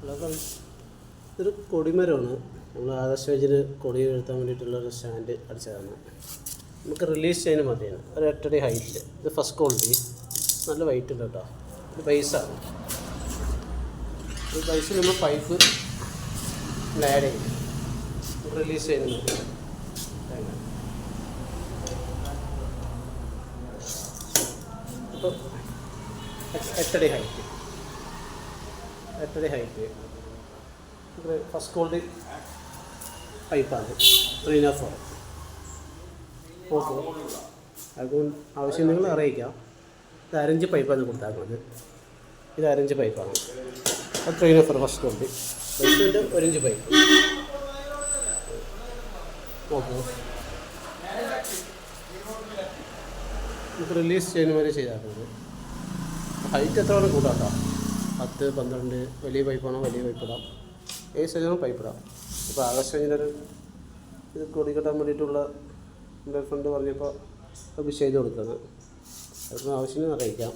Hello friends, ഇതൊരു കൊടിമരമാണ്. നമ്മൾ ആകാശവേജിന് കൊടി വീഴ്ത്താൻ വേണ്ടിയിട്ടുള്ളൊരു സ്റ്റാൻഡ് അടിച്ചതാണ്. നമുക്ക് റിലീസ് ചെയ്യാൻ മതിയാണ്. ഒരു 8 അടി ഹൈറ്റ്. ഇത് ഫസ്റ്റ് ക്വാളിറ്റി, നല്ല വെയിറ്റ് ഉണ്ട് കേട്ടോ. ഇത് ബൈസാണ്. ഈ ബൈസിൽ നമ്മൾ പൈപ്പ് ആഡ് ചെയ്യും. റിലീസ് ചെയ്യുന്ന മതി. ഇപ്പോൾ 8 അടി ഹൈറ്റ്. 8 അടി ഹൈറ്റ്. ഇത് ഫസ്റ്റ് ക്വാളിറ്റി പൈപ്പാണ്. 3/4. ഓക്കെ, അതുകൊണ്ട് ആവശ്യം നിങ്ങൾ അറിയിക്കാം. ഇത് 1/2 ഇഞ്ച് പൈപ്പാണ് കൊടുത്താക്കുന്നത്. ഇത് 1/2 ഇഞ്ച് പൈപ്പാണ്. അത് 3/4 ഫസ്റ്റ് ക്വാളിറ്റി. ബൈസിൻ്റെ 1 ഇഞ്ച് പൈപ്പ്. ഓക്കെ, നമുക്ക് റിലീസ് ചെയ്യുന്ന വരെ ചെയ്താക്കുന്നത്. ഹൈറ്റ് എത്ര വേണം കൂട്ടാം കേട്ടോ. 10, 12 വലിയ പൈപ്പാണോ വലിയ പൈപ്പ് ഇടാം. ഏത് സൈസാണോ പൈപ്പ് ഇടാം. ഇപ്പോൾ ആകാശവാണിയിലൊരു ഇത് കൊടി കെട്ടാൻ വേണ്ടിയിട്ടുള്ള എൻ്റെ ഫ്രണ്ട് പറഞ്ഞപ്പോൾ അത് ചെയ്ത് കൊടുക്കുന്നത്. അതിന് ആവശ്യം അറിയിക്കാം.